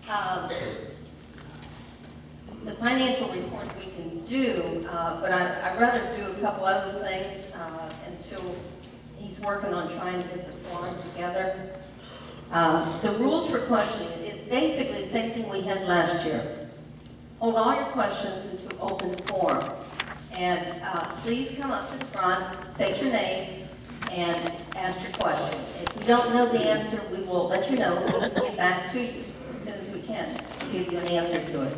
Um, the financial report we can do, but I'd rather do a couple other things until he's working on trying to get the slide together. The rules for questioning is basically the same thing we had last year. Hold all your questions into open forum. And please come up to the front, state your name, and ask your question. If you don't know the answer, we will let you know. We'll get back to you as soon as we can to give you an answer to it.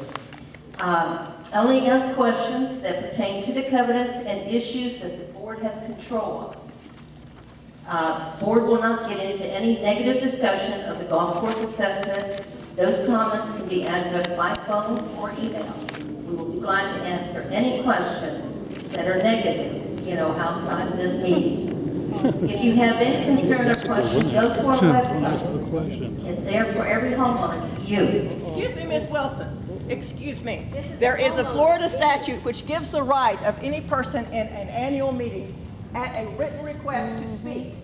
Only ask questions that pertain to the covenants and issues that the board has control of. Board will not get into any negative discussion of the golf course assessment. Those comments can be addressed by phone or email. We will be glad to answer any questions that are negative, outside of this meeting. If you have any concern or question, go to our website. It's there for every homeowner to use. Excuse me, Ms. Wilson. Excuse me. There is a Florida statute which gives the right of any person in an annual meeting at a written request to speak.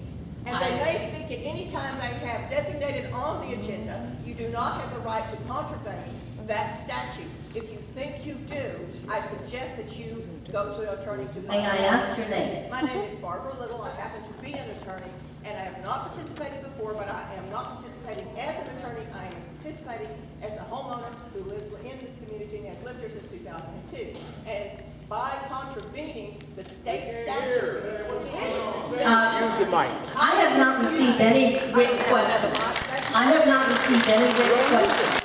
And they may speak at any time they have designated on the agenda. You do not have the right to contravene that statute. If you think you do, I suggest that you go to an attorney to find out. May I ask your name? My name is Barbara Little. I happen to be an attorney, and I have not participated before, but I am not participating as an attorney. I am participating as a homeowner who lives in this community and has lived here since 2002. And by contravening the state statute, I have not received any written questions. I have not received any written questions.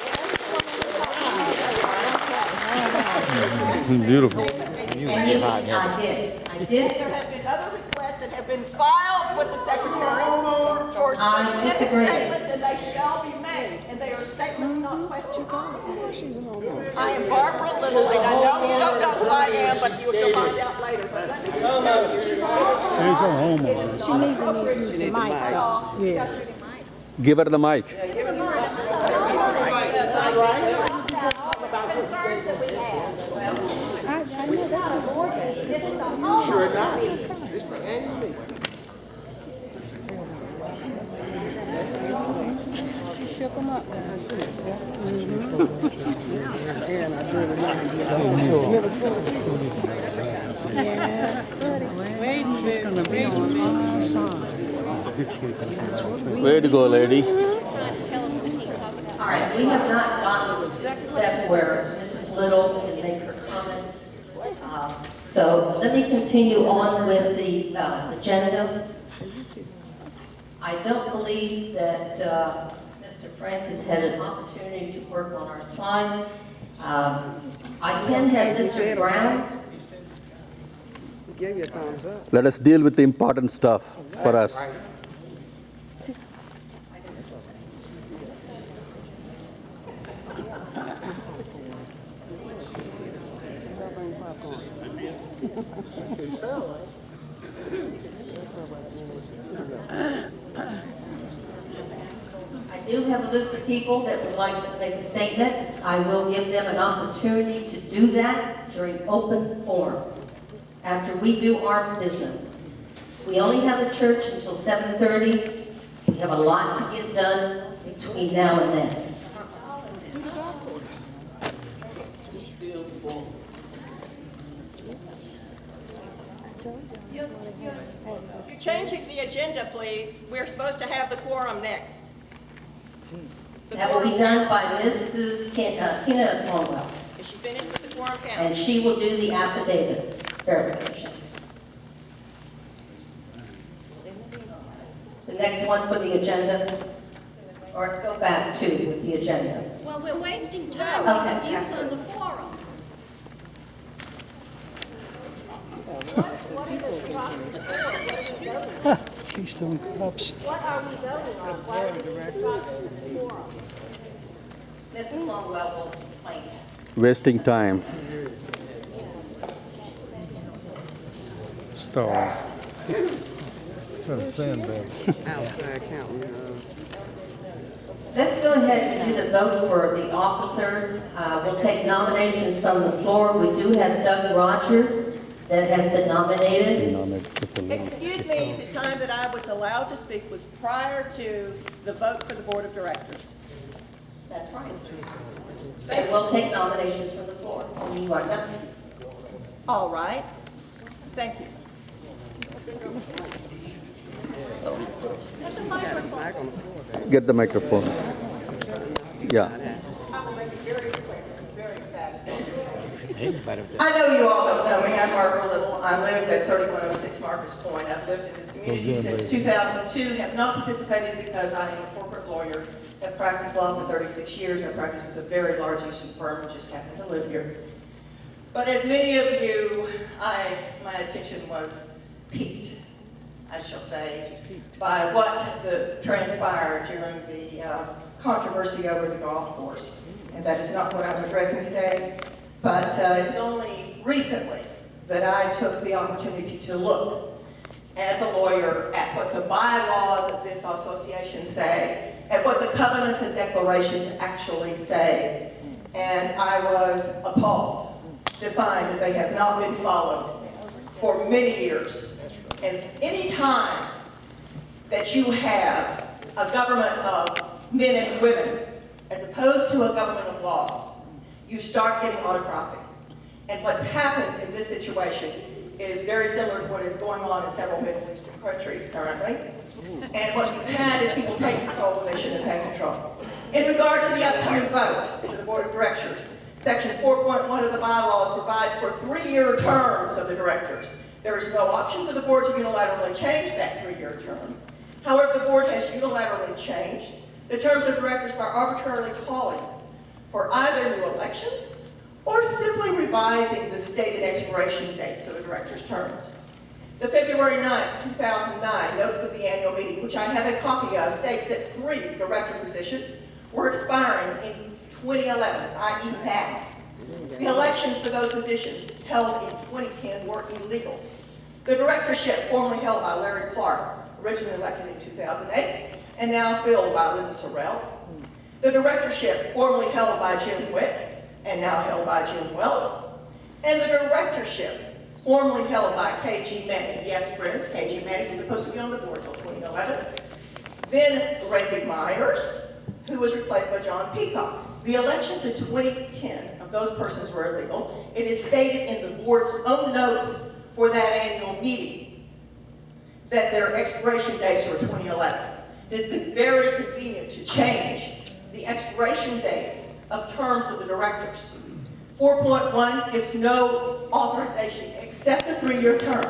Beautiful. And I did. There have been other requests that have been filed with the secretary for specific statements, and they shall be made, and they are statements, not questions. I am Barbara Little, and I know you don't know who I am, but you shall find out later. But let me just tell you, Here's our homeowner. she needs to use the mic. Yeah. Give her the mic. Sure not. It's the annual meeting. Shook them up. Yes, buddy. She's going to be on our side. Way to go, lady. All right, we have not gotten to the step where Mrs. Little can make her comments. So let me continue on with the agenda. I don't believe that Mr. Francis had an opportunity to work on our slides. I can have Mr. Brown. He gave you a thumbs up. Let us deal with the important stuff for us. I do have a list of people that would like to make a statement. I will give them an opportunity to do that during open forum, after we do our business. We only have the church until 7:30. We have a lot to get done between now and then. You're changing the agenda, please. We're supposed to have the quorum next. That will be done by Mrs. Tina Longwell, Is she finished with the quorum count? and she will do the affidavit verification. The next one for the agenda, or go back to with the agenda. Well, we're wasting time. Okay. Views on the forum. Keystone Cups. What are we voting on? Why are we process the forum? Mrs. Longwell will explain that. Wasting time. Star. Outside counting. Let's go ahead and do the vote for the officers. We'll take nominations from the floor. We do have Doug Rogers that has been nominated. Excuse me, the time that I was allowed to speak was prior to the vote for the board of directors. That's right. And we'll take nominations from the floor when you are done. All right. Thank you. Back on the floor there. Get the microphone. Yeah. I will make it very quick, very fast. I know you all don't know me. I'm Margaret Little. I live at 3106 Marcus Pointe. I've lived in this community since 2002. Have not participated because I am a corporate lawyer. Have practiced law for 36 years. I practiced with a very large Eastern firm and just happened to live here. But as many of you, my attention was piqued, I shall say, by what transpired during the controversy over the golf course. And that is not what I'm addressing today, but it was only recently that I took the opportunity to look as a lawyer at what the bylaws of this association say, at what the covenants and declarations actually say. And I was appalled to find that they have not been followed for many years. And any time that you have a government of men and women, as opposed to a government of laws, you start getting autocracy. And what's happened in this situation is very similar to what is going on in several Middle Eastern countries currently. And what you've had is people take control when they shouldn't have had control. In regard to the upcoming vote for the Board of Directors, Section 4.1 of the bylaws provides for 3-year terms of the directors. There is no option for the board to unilaterally change that 3-year term. However, the board has unilaterally changed the terms of directors by arbitrarily calling for either new elections or simply revising the stated expiration dates of the directors' terms. The February 9, 2009 notice of the annual meeting, which I have a copy of, states that 3 director positions were expiring in 2011, i.e. now. The elections for those positions held in 2010 were illegal. The directorship formerly held by Larry Clark, originally elected in 2008, and now filled by Linda Sorrell. The directorship formerly held by Jim Wick, and now held by Jim Wells. And the directorship formerly held by K.G. Manning. Yes, friends, K.G. Manning was supposed to be on the board until 2011. Then Randy Myers, who was replaced by John Peacock. The elections in 2010 of those persons were illegal. It is stated in the board's own notice for that annual meeting that their expiration dates were 2011. It has been very convenient to change the expiration dates of terms of the directors. 4.1 gives no authorization except a 3-year term.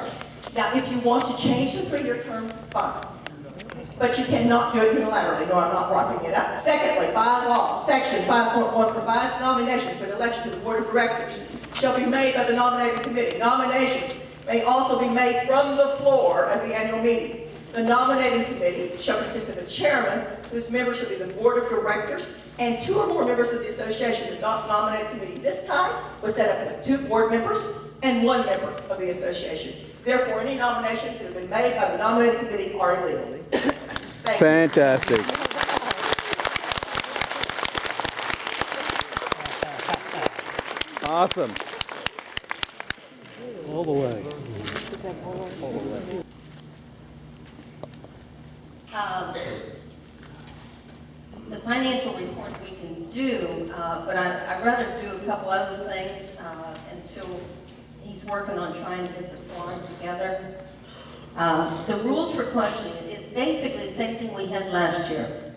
Now, if you want to change the 3-year term, fine. But you cannot do it unilaterally. No, I'm not wrapping it up. Secondly, by law, Section 5.1 provides nominations for the election to the Board of Directors shall be made by the nominating committee. Nominations may also be made from the floor of the annual meeting. The nominating committee shall consist of a chairman, whose members shall be the Board of Directors, and 2 or more members of the association. The nominating committee this time was set up with 2 board members and 1 member of the association. Therefore, any nominations that have been made by the nominating committee are illegal. Thank you. Fantastic. Awesome. All the way. The financial report we can do, but I'd rather do a couple other things until he's working on trying to get the slide together. The rules for questioning is basically the same thing we had last year.